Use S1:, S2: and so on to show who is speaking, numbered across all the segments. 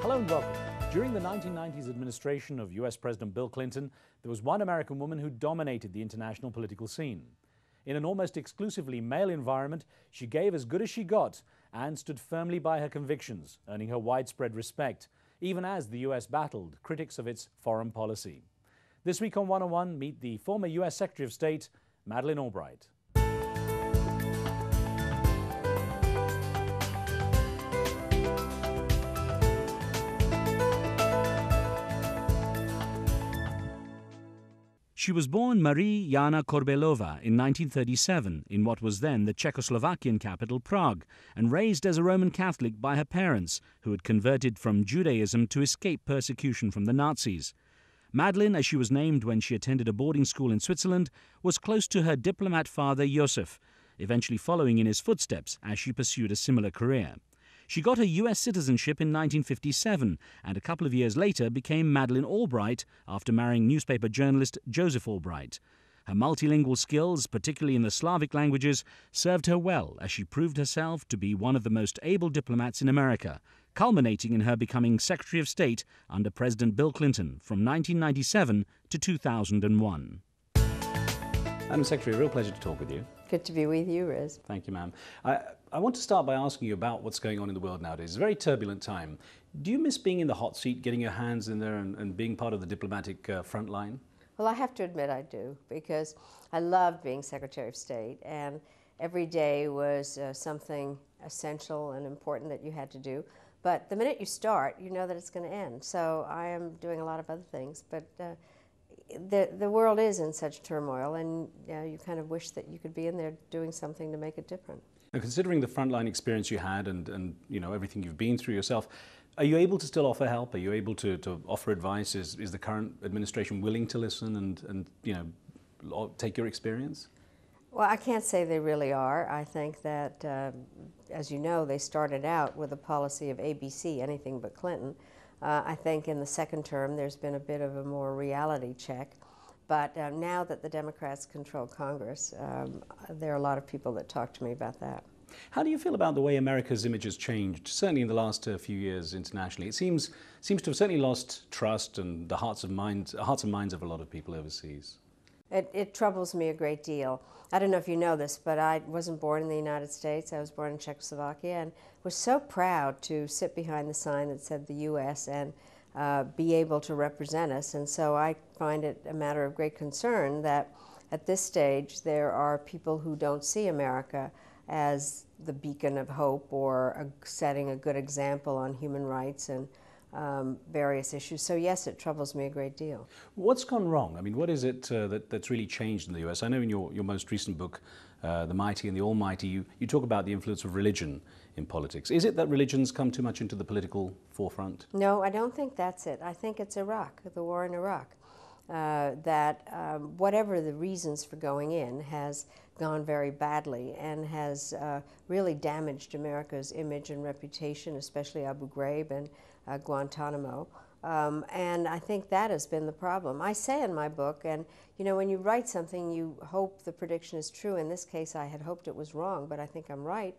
S1: Hello and welcome. During the 1990s administration of US President Bill Clinton, there was one American woman who dominated the international political scene. In an almost exclusively male environment, she gave as good as she got and stood firmly by her convictions, earning her widespread respect, even as the US battled critics of its foreign policy. This week on 101, meet the former US Secretary of State, Madeleine Albright. She was born Marie Jana Korbelova in 1937 in what was then the Czechoslovakian capital, Prague, and raised as a Roman Catholic by her parents, who had converted from Judaism to escape persecution from the Nazis. Madeleine, as she was named when she attended a boarding school in Switzerland, was close to her diplomat father, Josef, eventually following in his footsteps as she pursued a similar career. She got her US citizenship in 1957 and a couple of years later became Madeleine Albright after marrying newspaper journalist Joseph Albright. Her multilingual skills, particularly in the Slavic languages, served her well as she proved herself to be one of the most able diplomats in America, culminating in her becoming Secretary of State under President Bill Clinton from 1997 to 2001. Madam Secretary, a real pleasure to talk with you.
S2: Good to be with you, Riz.
S1: Thank you, ma'am. I want to start by asking you about what's going on in the world nowadays. It's a very turbulent time. Do you miss being in the hot seat, getting your hands in there and being part of the diplomatic front line?
S2: Well, I have to admit I do, because I loved being Secretary of State, and every day was something essential and important that you had to do. But the minute you start, you know that it's going to end. So I am doing a lot of other things, but the world is in such turmoil, and you kind of wish that you could be in there doing something to make it different.
S1: Now, considering the frontline experience you had and you know everything you've been through yourself, are you able to still offer help? Are you able to offer advice? Is the current administration willing to listen and you know take your experience?
S2: Well, I can't say they really are. I think that, as you know, they started out with a policy of ABC, anything but Clinton. I think in the second term there's been a bit of a more reality check. But now that the Democrats control Congress, there are a lot of people that talk to me about that.
S1: How do you feel about the way America's image has changed, certainly in the last few years internationally? It seems to have certainly lost trust and the hearts and minds of a lot of people overseas.
S2: It troubles me a great deal. I don't know if you know this, but I wasn't born in the United States. I was born in Czechoslovakia and was so proud to sit behind the sign that said the U.S. and be able to represent us. And so I find it a matter of great concern that at this stage there are people who don't see America as the beacon of hope or setting a good example on human rights and various issues. So yes, it troubles me a great deal.
S1: What's gone wrong? I mean, what is it that's really changed in the US? I know in your most recent book, The Mighty and the Almighty, you talk about the influence of religion in politics. Is it that religion's come too much into the political forefront?
S2: No, I don't think that's it. I think it's Iraq, the war in Iraq. Whatever the reasons for going in has gone very badly and has really damaged America's image and reputation, especially Abu Ghraib and Guantanamo. And I think that has been the problem. I say in my book, and you know, when you write something, you hope the prediction is true. In this case, I had hoped it was wrong, but I think I'm right.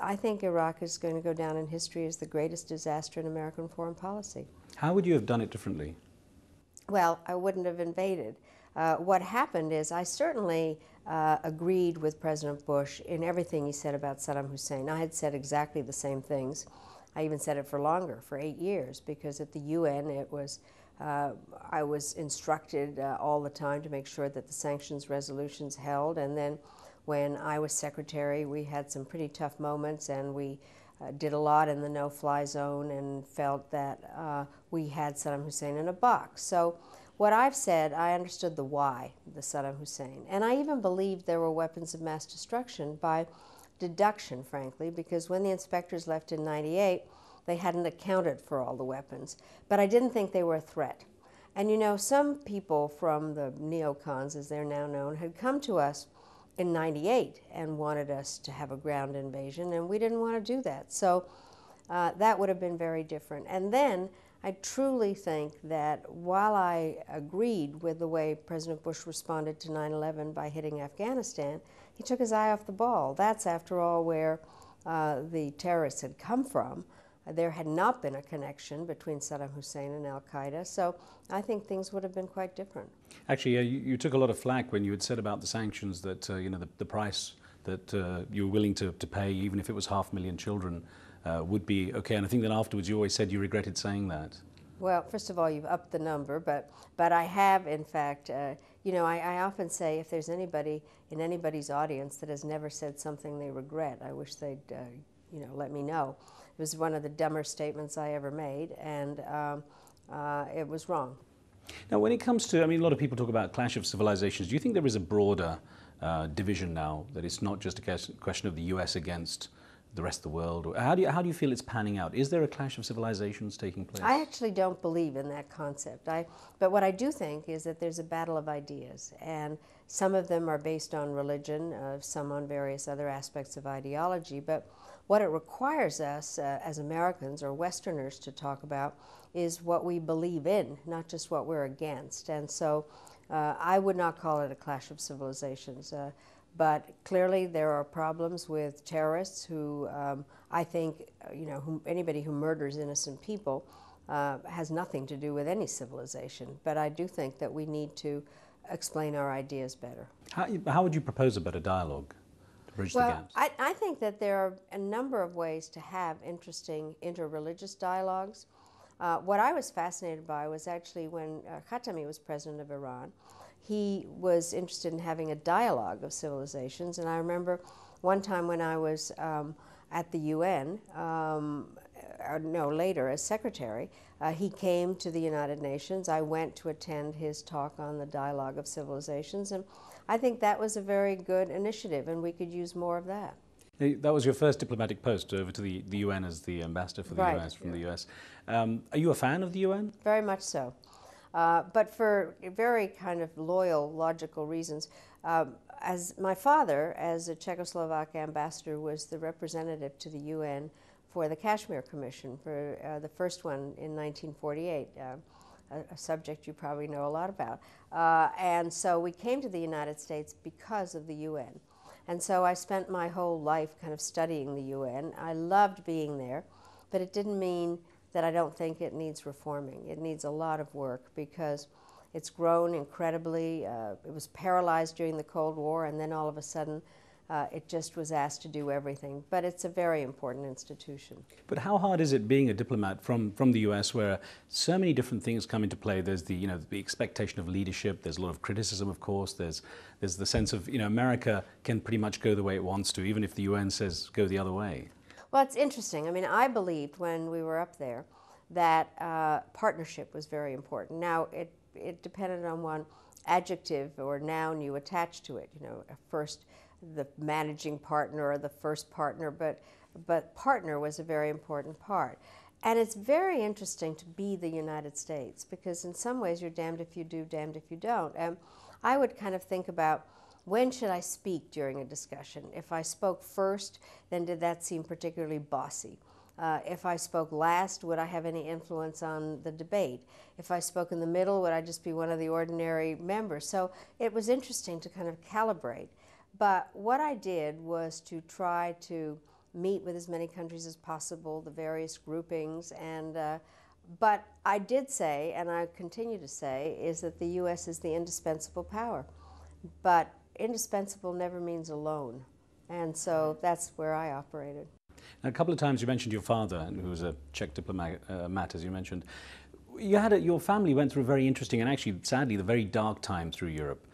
S2: I think Iraq is going to go down in history as the greatest disaster in American foreign policy.
S1: How would you have done it differently?
S2: Well, I wouldn't have invaded. What happened is I certainly agreed with President Bush in everything he said about Saddam Hussein. I had said exactly the same things. I even said it for longer, for 8 years, because at the UN it was, I was instructed all the time to make sure that the sanctions resolutions held. And then when I was secretary, we had some pretty tough moments, and we did a lot in the no-fly zone and felt that we had Saddam Hussein in a box. So what I've said, I understood the why, the Saddam Hussein. And I even believed there were weapons of mass destruction by deduction, frankly, because when the inspectors left in '98, they hadn't accounted for all the weapons. But I didn't think they were a threat. And you know, some people from the neocons, as they're now known, had come to us in '98 and wanted us to have a ground invasion, and we didn't want to do that. So that would have been very different. And then I truly think that while I agreed with the way President Bush responded to 9/11 by hitting Afghanistan, he took his eye off the ball. That's, after all, where the terrorists had come from. there had not been a connection between Saddam Hussein and al-Qaeda, so I think things would have been quite different.
S1: Actually, you took a lot of flack when you had said about the sanctions that the price that you were willing to pay, even if it was 500,000 children, would be okay. And I think that afterwards you always said you regretted saying that.
S2: Well, first of all, you've upped the number, but I have, in fact, I often say if there's anybody in anybody's audience that has never said something they regret, I wish they'd, let me know. It was one of the dumber statements I ever made, and it was wrong.
S1: Now, when it comes to, a lot of people talk about clash of civilizations. Do you think there is a broader division now, that it's not just a question of the US against the rest of the world? Or how do you feel it's panning out? Is there a clash of civilizations taking place?
S2: I actually don't believe in that concept. But what I do think is that there's a battle of ideas, and some of them are based on religion, some on various other aspects of ideology. But what it requires us as Americans or Westerners to talk about is what we believe in, not just what we're against. And so I would not call it a clash of civilizations. But clearly there are problems with terrorists who I think, anybody who murders innocent people has nothing to do with any civilization. But I do think that we need to explain our ideas better.
S1: How would you propose a better dialogue to bridge the gaps?
S2: Well, I think that there are a number of ways to have interesting interreligious dialogues. What I was fascinated by was actually when Khatami was president of Iran. He was interested in having a dialogue of civilizations, and I remember one time when I was at the UN, later as secretary, he came to the United Nations. I went to attend his talk on the dialogue of civilizations, and I think that was a very good initiative, and we could use more of that.
S1: That was your first diplomatic post over to the UN as the ambassador for the US from the US. Are you a fan of the UN?
S2: Very much so. But for very kind of loyal, logical reasons. As my father, as a Czechoslovak ambassador, was the representative to the UN for the Kashmir Commission, for the first one in 1948, a subject you probably know a lot about. And so we came to the United States because of the UN. And so I spent my whole life kind of studying the UN. I loved being there, but it didn't mean that I don't think it needs reforming. It needs a lot of work because it's grown incredibly. It was paralyzed during the Cold War, and then all of a sudden it just was asked to do everything. But it's a very important institution. But
S1: how hard is it being a diplomat from the US, where so many different things come into play? There's the expectation of leadership. There's a lot of criticism, of course. There's the sense of America can pretty much go the way it wants to, even if the UN says go the other way.
S2: Well, it's interesting. I believed when we were up there that partnership was very important. Now, it depended on one adjective or noun you attach to it. First the managing partner or the first partner, but partner was a very important part. And it's very interesting to be the United States because in some ways you're damned if you do, damned if you don't. I would kind of think about, when should I speak during a discussion? If I spoke first, then did that seem particularly bossy? If I spoke last, would I have any influence on the debate? If I spoke in the middle, would I just be one of the ordinary members? So it was interesting to kind of calibrate. But what I did was to try to meet with as many countries as possible, the various groupings, but I did say, and I continue to say, is that the U.S. is the indispensable power. But indispensable never means alone. And so that's where I operated.
S1: Now, a couple of times you mentioned your father, who was a Czech diplomat, as you mentioned. Your family went through a very interesting and actually, sadly, the very dark time through Europe.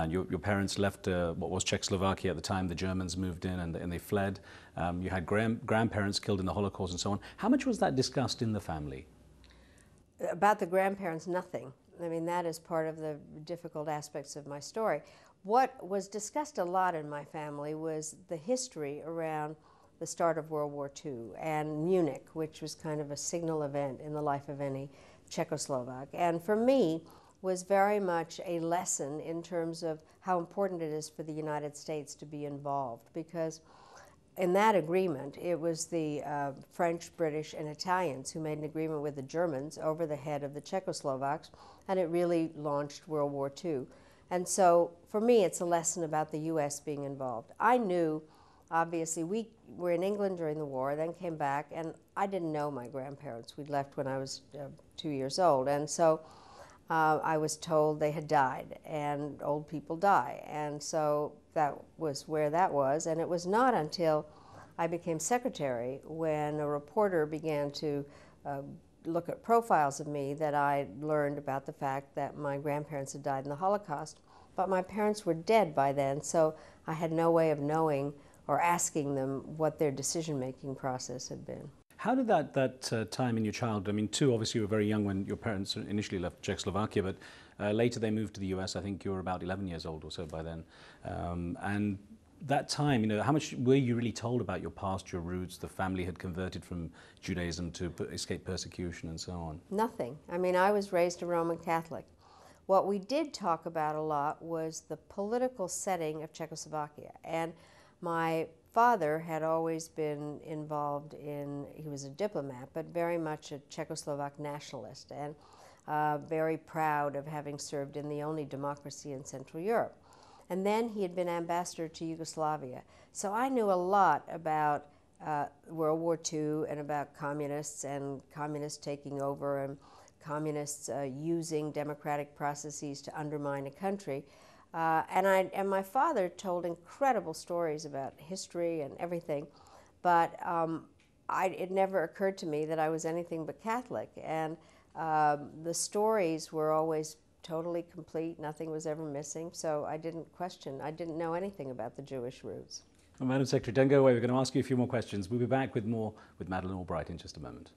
S1: Your parents left what was Czechoslovakia at the time. The Germans moved in and they fled. You had grandparents killed in the Holocaust and so on. How much was that discussed in the family?
S2: About the grandparents, nothing. That is part of the difficult aspects of my story. What was discussed a lot in my family was the history around the start of World War II and Munich, which was kind of a signal event in the life of any Czechoslovak. And for me, was very much a lesson in terms of how important it is for the United States to be involved, because in that agreement, it was the French, British, and Italians who made an agreement with the Germans over the head of the Czechoslovaks, and it really launched World War II. And so, for me, it's a lesson about the U.S. being involved. I knew obviously we were in England during the war, then came back, and I didn't know my grandparents. We'd left when I was 2 years old, and so I was told they had died, and old people die, and so that was where that was. And it was not until I became secretary, when a reporter began to look at profiles of me, that I learned about the fact that my grandparents had died in the Holocaust. But my parents were dead by then, so I had no way of knowing or asking them what their decision-making process had been.
S1: How did that time in your childhood, I mean, too, obviously you were very young when your parents initially left Czechoslovakia, but later they moved to the US. I think you were about 11 years old or so by then. And that time, you know, how much were you really told about your past, your roots, the family had converted from Judaism to escape persecution and so on?
S2: Nothing. I mean, I was raised a Roman Catholic. What we did talk about a lot was the political setting of Czechoslovakia. And my father had always been involved in, he was a diplomat, but very much a Czechoslovak nationalist, and very proud of having served in the only democracy in Central Europe. And then he had been ambassador to Yugoslavia. So I knew a lot about World War II and about communists and communists taking over and communists using democratic processes to undermine a country. And my father told incredible stories about history and everything, but it never occurred to me that I was anything but Catholic. And the stories were always totally complete, nothing was ever missing, so I didn't question, I didn't know anything about the Jewish roots.
S1: Well, Madam Secretary, don't go away, we're going to ask you a few more questions. We'll be back with more with Madeleine Albright in just a moment.